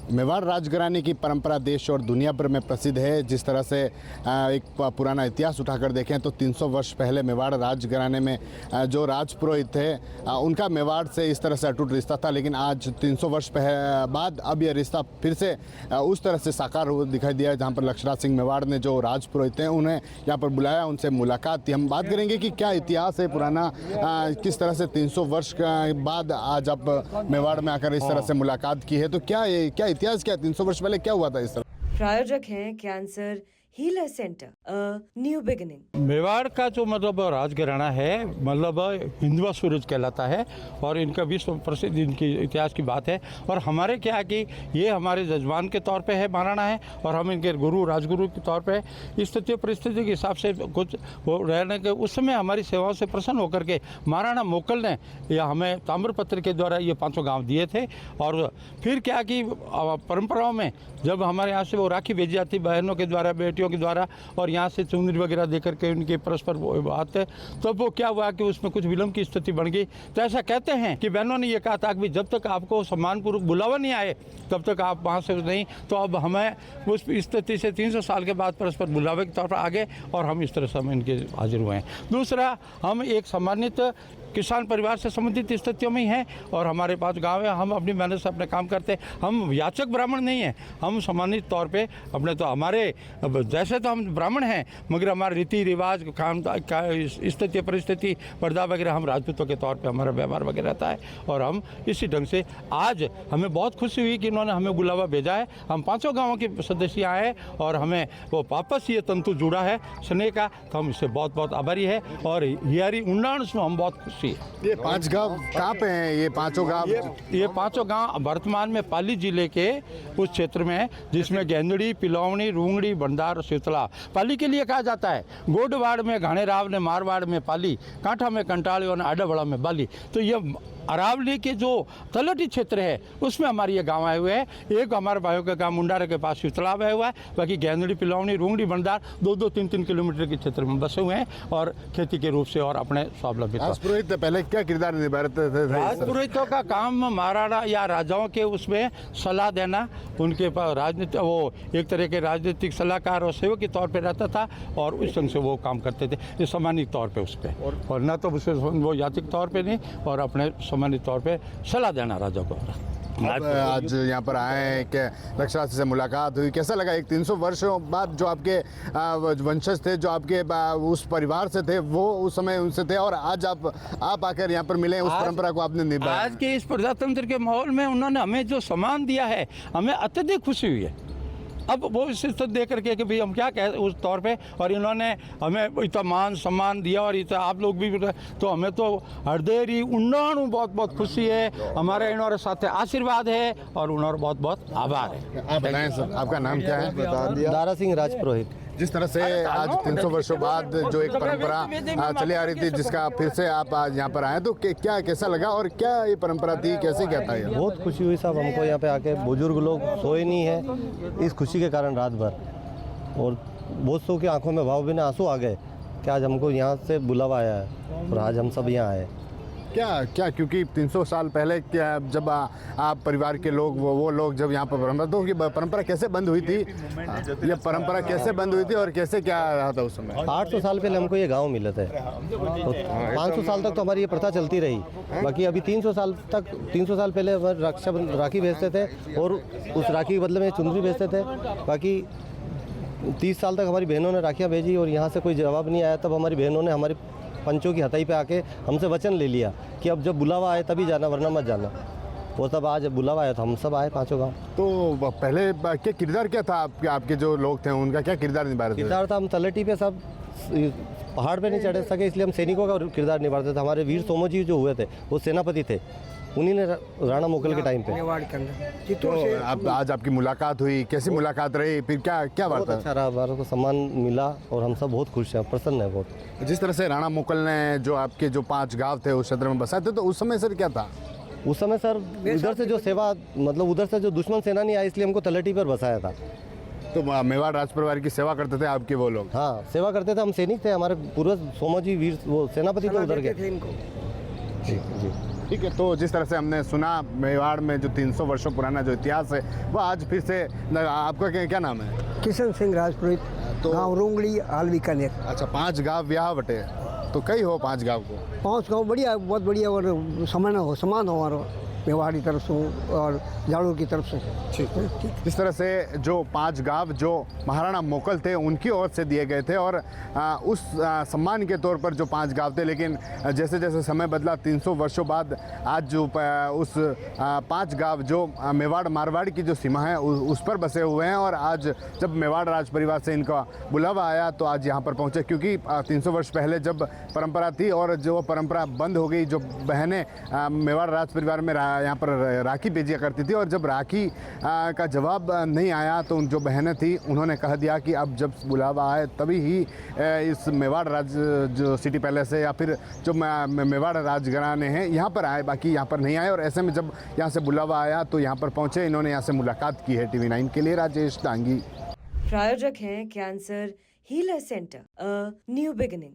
मेवाड़ राजघराने की परंपरा देश और दुनिया भर में प्रसिद्ध है। जिस तरह से एक पुराना इतिहास उठाकर देखें तो 300 वर्ष पहले मेवाड़ राजघराने में जो राजपुरोहित थे उनका मेवाड़ से इस तरह से अटूट रिश्ता था, लेकिन आज 300 वर्ष बाद अब यह रिश्ता फिर से उस तरह से साकार हुआ दिखाई दिया है, जहाँ पर लक्षराज सिंह मेवाड़ ने जो राजपुरोहित हैं उन्हें यहाँ पर बुलाया, उनसे मुलाकात की। हम बात करेंगे कि क्या इतिहास है पुराना, किस तरह से 300 वर्ष बाद आज आप मेवाड़ में आकर इस तरह से मुलाकात की है, तो क्या इतिहास क्या 300 वर्ष पहले क्या हुआ था इस तरह? प्रायोजक हैं cancer healer centre, new beginning. Mewar का जो मतलब राजघराना है मतलब हिंदवा सूरज कहलाता है और इनका विश्व प्रसिद्ध इनकी इतिहास की बात है। और हमारे क्या कि ये हमारे जजमान के तौर पे है महाराणा है और हम इनके गुरु राजगुरु के तौर पे स्थिति परिस्थिति के हिसाब से कुछ वो रहने के उस समय हमारी सेवाओं से प्रसन्न होकर के महाराणा मोकल ने या हमें ताम्रपत्र के द्वारा ये 5 गाँव दिए थे। और फिर क्या कि परंपराओं में जब हमारे यहाँ से वो राखी भेजी जाती बहनों के द्वारा बेटियों के द्वारा और यहाँ से चुनरी वगैरह दे करके उनके परस्पर बात है, तो वो क्या हुआ कि उसमें कुछ विलम्ब की स्थिति बन गई। तो ऐसा कहते हैं कि बहनों ने ये कहा था कि जब तक आपको सम्मानपूर्वक बुलावा नहीं आए तब तक आप वहाँ से नहीं। तो अब हमें उस स्थिति से 300 साल के बाद परस्पर बुलावे के तौर पर आगे और हम इस तरह से हम इनके हाजिर हुए हैं। दूसरा, हम एक सम्मानित किसान परिवार से संबंधित स्थितियों में ही हैं और हमारे पास गांव है, हम अपनी मेहनत से अपने काम करते हैं। हम याचक ब्राह्मण नहीं हैं, हम सम्मानित तौर पे अपने तो हमारे जैसे तो हम ब्राह्मण हैं मगर हमारे रीति रिवाज काम स्थिति परिस्थिति पर्दा वगैरह हम राजपूतों के तौर पे हमारा व्यवहार वगैरह रहता है। और हम इसी ढंग से आज हमें बहुत खुशी हुई कि इन्होंने हमें बुलावा भेजा है। हम 5 गाँवों के सदस्य आए हैं और हमें वो वापस ये तंतु जुड़ा है स्नेह का, तो हम इससे बहुत बहुत आभारी है और हियारी उन्नाण से हम बहुत खुशी। ये 5 गांव कहाँ पे हैं? ये 5 गांव ये 5 गांव वर्तमान में पाली जिले के उस क्षेत्र में है जिसमें गेंदड़ी, पिलौनी, रूंगड़ी, भंडार और शीतला पाली के लिए कहा जाता है। गोडवाड़ में घाणेराव ने, मारवाड़ में पाली, कांठा में कंटाली और आडाबड़ा में बाली। तो ये अरावली के जो तलटी क्षेत्र है उसमें हमारे ये गांव आए हुए हैं। एक हमारे भाइयों का गांव मुंडारा के पास शीतलाव आया हुआ है, बाकी गेंदड़ी, पिलौनी, रूंगड़ी, भंडार 2-2, 3-3 किलोमीटर के क्षेत्र में बसे हुए हैं और खेती के रूप से और अपने स्वावलंबी। राजपुरोहित पहले क्या किरदार निभाते थे? राजपुरोहितों का काम महाराणा या राजाओं के उसमें सलाह देना, उनके पास राजनीति वो एक तरह के राजनीतिक सलाहकार और सेवक के तौर पर रहता था और उस ढंग से वो काम करते थे ये सम्मानित तौर पर उस पर, और न तो उसे वो यातिक तौर पर नहीं और अपने सम्मानित तौर पे सलाह देना राजा को। आज यहाँ पर आए हैं कि लक्षराज से मुलाकात हुई, कैसा लगा? एक 300 वर्षों बाद जो आपके वंशज थे, जो आपके उस परिवार से थे, वो उस समय उनसे थे और आज आप आकर यहाँ पर मिले, उस परंपरा को आपने निभाया। आज के इस प्रजातंत्र के माहौल में उन्होंने हमें जो सम्मान दिया है हमें अत्यधिक खुशी हुई है। अब वो स्थिति देख करके कि भाई हम क्या कहें उस तौर पे, और इन्होंने हमें इतना मान सम्मान दिया और इतना आप लोग भी, तो हमें तो हृदय उन्नाणु बहुत बहुत खुशी है। हमारे इन्होंने साथ आशीर्वाद है और उन्होंने बहुत बहुत आभार है। आप बताएं सर, आपका नाम क्या है? दारा सिंह राजपुरोहित। जिस तरह से आज 300 वर्षों बाद जो एक परंपरा चली आ रही थी जिसका फिर से आप आज यहाँ पर आए, तो क्या कैसा लगा और क्या ये परंपरा थी, कैसे क्या था? बहुत खुशी हुई साहब हमको यहाँ पे आके। बुजुर्ग लोग सोए नहीं है इस खुशी के कारण रात भर, और बहुत सौ की आंखों में भाव बिना आंसू आ गए कि आज हमको यहाँ से बुलावा आया है और आज हम सब यहाँ आए। क्या क्योंकि 300 साल पहले क्या जब आप परिवार के लोग वो लोग जब यहाँ पर परंपरा, तो ये परंपरा कैसे बंद हुई थी? ये परंपरा कैसे बंद हुई थी और कैसे क्या रहा था उस समय? 800 साल पहले हमको ये गांव मिले थे, तो 500 साल तक तो हमारी ये प्रथा चलती रही। बाकी अभी 300 साल पहले राखी भेजते थे और उस राखी के बदले में चुनरी भेजते थे। बाकी 30 साल तक हमारी बहनों ने राखियाँ भेजी और यहाँ से कोई जवाब नहीं आया। तब हमारी बहनों ने हमारी पंचों की हथाई पे आके हमसे वचन ले लिया कि अब जब बुलावा आए तभी जाना, वरना मत जाना। वो तब आज बुलावा आया तो हम सब आए 5 गाँव। तो पहले क्या किरदार क्या था आपके जो लोग थे उनका क्या किरदार निभा रहे थे? किरदार था, हम तलटी पे सब पहाड़ पे नहीं चढ़ सके इसलिए हम सैनिकों का किरदार निभाते थे। हमारे वीर सोमोजी जो हुए थे वो सेनापति थे, उन्हीं ने राणा मोकल के टाइम पे। तो अब आज आपकी मुलाकात हुई, कैसी मुलाकात रही, फिर क्या बात? अच्छा रहा, हमारे को सम्मान मिला और हम सब बहुत खुश हैं, प्रसन्न हैं बहुत। जिस तरह से राणा मोकल ने जो आपके जो 5 गाँव थे उस क्षेत्र में बसाए थे, तो उस समय सर क्या था? उस समय सर उधर से जो सेवा मतलब उधर से जो दुश्मन सेना नहीं आई इसलिए हमको तलटी पर बसाया था। तो मेवाड़ राज परिवार की सेवा करते थे आपके वो लोग? हाँ, सेवा करते थे, हम सैनिक थे, हमारे पूर्वज सोमोजी वीर वो सेनापति थे उधर के। जी जी। ठीक है, तो जिस तरह से हमने सुना मेवाड़ में जो 300 वर्षों पुराना जो इतिहास है वो आज फिर से आपका क्या नाम है? किशन सिंह राजपुरोहित, तो- गाँव रोंगड़ी, हाल बीकानेर। अच्छा, 5 गाँव ब्याह बटे, तो कई हो 5 गाँव को? 5 गाँव बढ़िया, बहुत बढ़िया और समान हो हमारो मेवाड़ की तरफ से और जाड़ों की तरफ से। ठीक है, इस तरह से जो 5 गाँव जो महाराणा मोकल थे उनकी ओर से दिए गए थे और उस सम्मान के तौर पर जो 5 गाँव थे, लेकिन जैसे जैसे समय बदला 300 वर्षों बाद आज जो उस 5 गाँव जो मेवाड़ मारवाड़ की जो सीमा है उस पर बसे हुए हैं। और आज जब मेवाड़ राज परिवार से इनका बुलावा आया तो आज यहाँ पर पहुँचे, क्योंकि 300 वर्ष पहले जब परंपरा थी और जो परंपरा बंद हो गई, जो बहनें मेवाड़ राज परिवार में यहाँ पर राखी भेजा करती थी, और जब राखी का जवाब नहीं आया तो जो बहनें थी उन्होंने कह दिया कि अब जब बुलावा आए तभी ही इस मेवाड़ राज जो सिटी पैलेस है या फिर जो मेवाड़ राजघराने हैं यहाँ पर आए, बाकी यहाँ पर नहीं आए। और ऐसे में जब यहाँ से बुलावा आया तो यहाँ पर पहुँचे, इन्होंने यहाँ से मुलाकात की है। TV9 के लिए राजेश डांगी। प्रायोजक हैं cancer healer centre, a new beginning.